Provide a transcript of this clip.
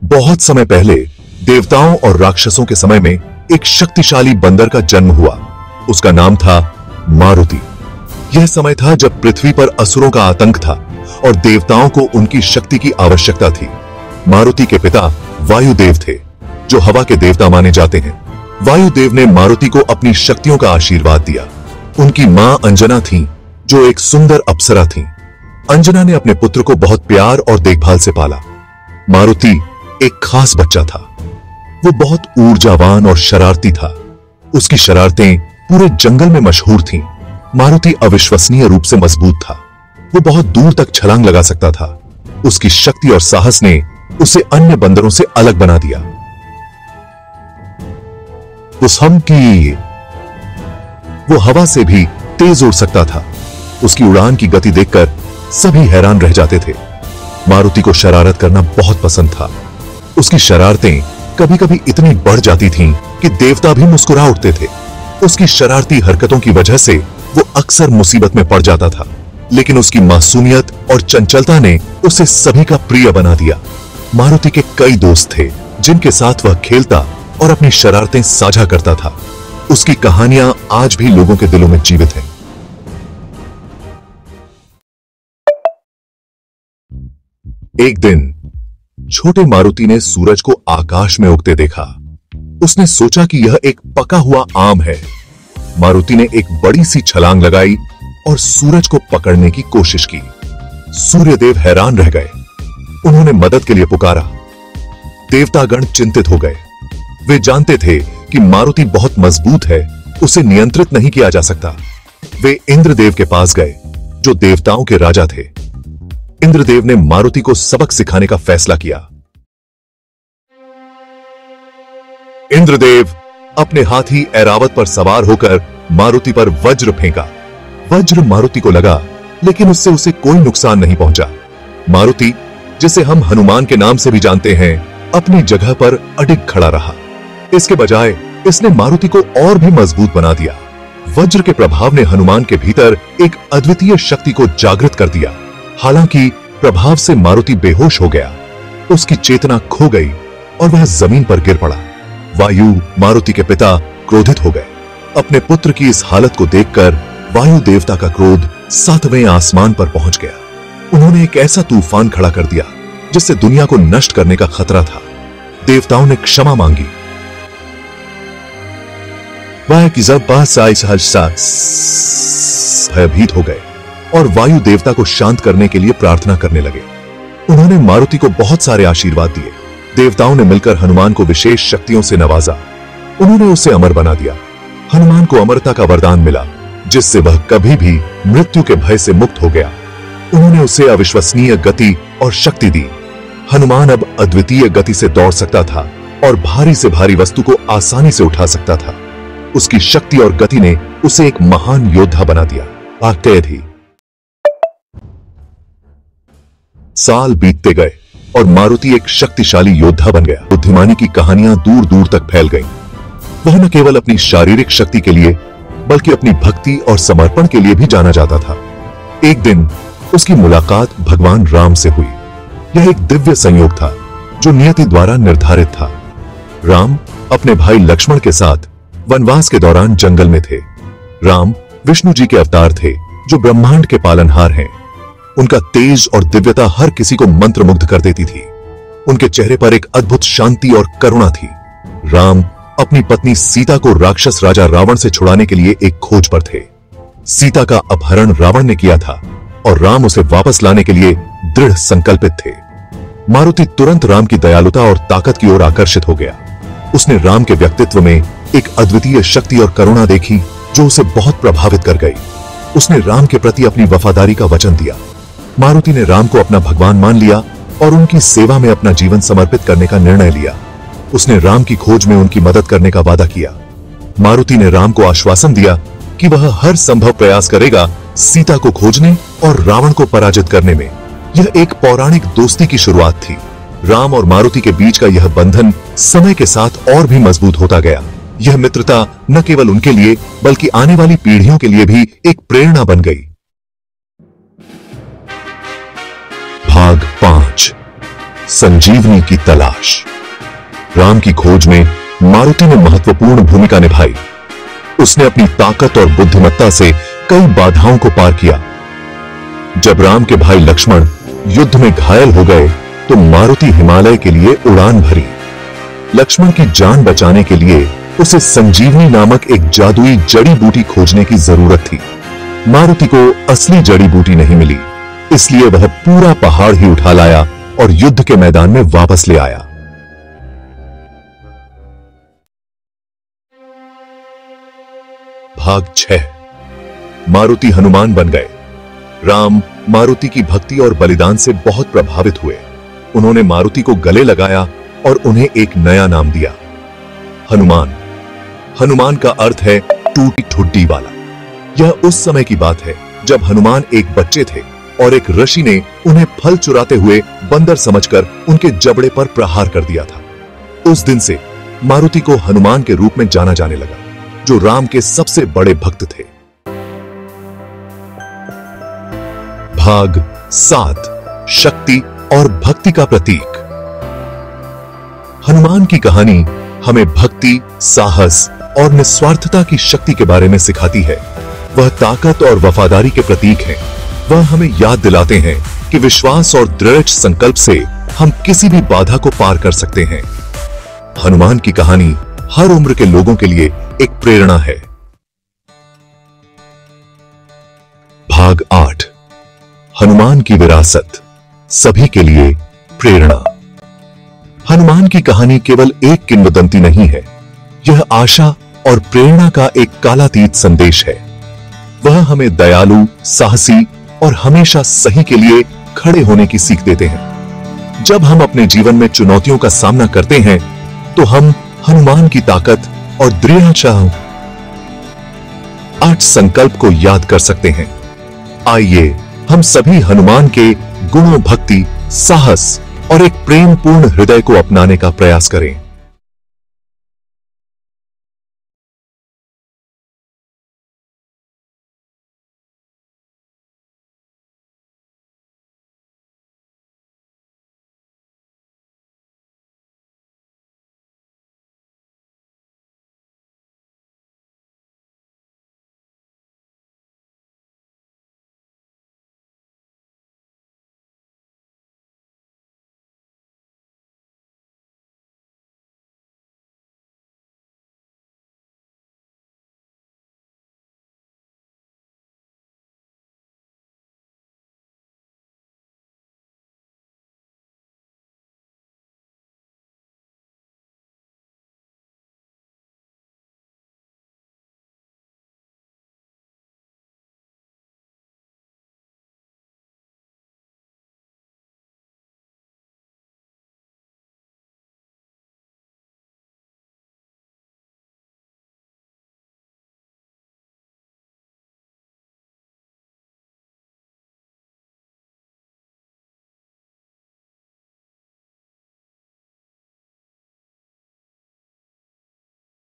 बहुत समय पहले देवताओं और राक्षसों के समय में एक शक्तिशाली बंदर का जन्म हुआ। उसका नाम था मारुति। यह समय था जब पृथ्वी पर असुरों का आतंक था और देवताओं को उनकी शक्ति की आवश्यकता थी। मारुति के पिता वायुदेव थे, जो हवा के देवता माने जाते हैं। वायुदेव ने मारुति को अपनी शक्तियों का आशीर्वाद दिया। उनकी मां अंजना थी, जो एक सुंदर अप्सरा थी। अंजना ने अपने पुत्र को बहुत प्यार और देखभाल से पाला। मारुति एक खास बच्चा था। वो बहुत ऊर्जावान और शरारती था। उसकी शरारतें पूरे जंगल में मशहूर थीं। मारुति अविश्वसनीय रूप से मजबूत था। वो बहुत दूर तक छलांग लगा सकता था। उसकी शक्ति और साहस ने उसे अन्य बंदरों से अलग बना दिया। वो हवा से भी तेज उड़ सकता था। उसकी उड़ान की गति देखकर सभी हैरान रह जाते थे। मारुति को शरारत करना बहुत पसंद था। उसकी शरारतें कभी-कभी इतनी बढ़ जाती थीं कि देवता भी मुस्कुरा उठते थे। उसकी शरारती हरकतों की वजह से वो अक्सर मुसीबत में पड़ जाता था, लेकिन उसकी मासूमियत और चंचलता ने उसे सभी का प्रिय बना दिया। मारुति के कई दोस्त थे, जिनके साथ वह खेलता और अपनी शरारतें साझा करता था। उसकी कहानियां आज भी लोगों के दिलों में जीवित हैं। एक दिन छोटे मारुति ने सूरज को आकाश में उगते देखा। उसने सोचा कि यह एक पका हुआ आम है। मारुति ने एक बड़ी सी छलांग लगाई और सूरज को पकड़ने की कोशिश की। सूर्यदेव हैरान रह गए। उन्होंने मदद के लिए पुकारा। देवतागण चिंतित हो गए। वे जानते थे कि मारुति बहुत मजबूत है, उसे नियंत्रित नहीं किया जा सकता। वे इंद्रदेव के पास गए, जो देवताओं के राजा थे। इंद्रदेव ने मारुति को सबक सिखाने का फैसला किया। इंद्रदेव अपने हाथी ऐरावत पर सवार होकर मारुति पर वज्र फेंका। वज्र मारुति को लगा, लेकिन उससे उसे कोई नुकसान नहीं पहुंचा। मारुति, जिसे हम हनुमान के नाम से भी जानते हैं, अपनी जगह पर अडिग खड़ा रहा। इसके बजाय इसने मारुति को और भी मजबूत बना दिया। वज्र के प्रभाव ने हनुमान के भीतर एक अद्वितीय शक्ति को जागृत कर दिया। हालांकि प्रभाव से मारुति बेहोश हो गया। उसकी चेतना खो गई और वह जमीन पर गिर पड़ा। वायु, मारुति के पिता, क्रोधित हो गए। अपने पुत्र की इस हालत को देखकर वायु देवता का क्रोध 7वें आसमान पर पहुंच गया। उन्होंने एक ऐसा तूफान खड़ा कर दिया जिससे दुनिया को नष्ट करने का खतरा था। देवताओं ने क्षमा मांगी। भयभीत हो गए और वायु देवता को शांत करने के लिए प्रार्थना करने लगे। उन्होंने मारुति को बहुत सारे आशीर्वाद दिए। देवताओं ने मिलकर हनुमान को विशेष शक्तियों से नवाजा। उन्होंने उसे अमर बना दिया। हनुमान को अमरता का वरदान मिला, जिससे वह कभी भी मृत्यु के भय से मुक्त हो गया। उन्होंने उसे अविश्वसनीय गति और शक्ति दी। हनुमान अब अद्वितीय गति से दौड़ सकता था और भारी से भारी वस्तु को आसानी से उठा सकता था। उसकी शक्ति और गति ने उसे एक महान योद्धा बना दिया। ही साल बीतते गए और मारुति एक शक्तिशाली योद्धा बन गया। बुद्धिमानी की कहानियां दूर दूर तक फैल गईं। वह न केवल अपनी शारीरिक शक्ति के लिए, बल्कि अपनी भक्ति और समर्पण के लिए भी जाना जाता था। एक दिन उसकी मुलाकात भगवान राम से हुई। यह एक दिव्य संयोग था, जो नियति द्वारा निर्धारित था। राम अपने भाई लक्ष्मण के साथ वनवास के दौरान जंगल में थे। राम विष्णु जी के अवतार थे, जो ब्रह्मांड के पालनहार हैं। उनका तेज और दिव्यता हर किसी को मंत्रमुग्ध कर देती थी। उनके चेहरे पर एक अद्भुत शांति और करुणा थी। राम अपनी पत्नी सीता को राक्षस राजा रावण से छुड़ाने के लिए एक खोज पर थे। सीता का अपहरण रावण ने किया था और राम उसे वापस लाने के लिए दृढ़ संकल्पित थे। मारुति तुरंत राम की दयालुता और ताकत की ओर आकर्षित हो गया। उसने राम के व्यक्तित्व में एक अद्वितीय शक्ति और करुणा देखी, जो उसे बहुत प्रभावित कर गई। उसने राम के प्रति अपनी वफादारी का वचन दिया। मारुति ने राम को अपना भगवान मान लिया और उनकी सेवा में अपना जीवन समर्पित करने का निर्णय लिया। उसने राम की खोज में उनकी मदद करने का वादा किया। मारुति ने राम को आश्वासन दिया कि वह हर संभव प्रयास करेगा सीता को खोजने और रावण को पराजित करने में। यह एक पौराणिक दोस्ती की शुरुआत थी। राम और मारुति के बीच का यह बंधन समय के साथ और भी मजबूत होता गया। यह मित्रता न केवल उनके लिए, बल्कि आने वाली पीढ़ियों के लिए भी एक प्रेरणा बन गई। भाग 5। संजीवनी की तलाश। राम की खोज में मारुति ने महत्वपूर्ण भूमिका निभाई। उसने अपनी ताकत और बुद्धिमत्ता से कई बाधाओं को पार किया। जब राम के भाई लक्ष्मण युद्ध में घायल हो गए तो मारुति हिमालय के लिए उड़ान भरी। लक्ष्मण की जान बचाने के लिए उसे संजीवनी नामक एक जादुई जड़ी बूटी खोजने की जरूरत थी। मारुति को असली जड़ी बूटी नहीं मिली, इसलिए वह पूरा पहाड़ ही उठा लाया और युद्ध के मैदान में वापस ले आया। भाग 6। मारुति हनुमान बन गए। राम मारुति की भक्ति और बलिदान से बहुत प्रभावित हुए। उन्होंने मारुति को गले लगाया और उन्हें एक नया नाम दिया, हनुमान। हनुमान का अर्थ है टूटी ठुड्डी वाला। यह उस समय की बात है जब हनुमान एक बच्चे थे और एक ऋषि ने उन्हें फल चुराते हुए बंदर समझकर उनके जबड़े पर प्रहार कर दिया था। उस दिन से मारुति को हनुमान के रूप में जाना जाने लगा, जो राम के सबसे बड़े भक्त थे। भाग 7। शक्ति और भक्ति का प्रतीक। हनुमान की कहानी हमें भक्ति, साहस और निस्वार्थता की शक्ति के बारे में सिखाती है। वह ताकत और वफादारी के प्रतीक हैं। वह हमें याद दिलाते हैं कि विश्वास और दृढ़ संकल्प से हम किसी भी बाधा को पार कर सकते हैं। हनुमान की कहानी हर उम्र के लोगों के लिए एक प्रेरणा है। भाग 8। हनुमान की विरासत, सभी के लिए प्रेरणा। हनुमान की कहानी केवल एक किंवदंती नहीं है, यह आशा और प्रेरणा का एक कालातीत संदेश है। वह हमें दयालु, साहसी और हमेशा सही के लिए खड़े होने की सीख देते हैं। जब हम अपने जीवन में चुनौतियों का सामना करते हैं तो हम हनुमान की ताकत और दृढ़ संकल्प को याद कर सकते हैं। आइए हम सभी हनुमान के गुणों, भक्ति, साहस और एक प्रेमपूर्ण हृदय को अपनाने का प्रयास करें।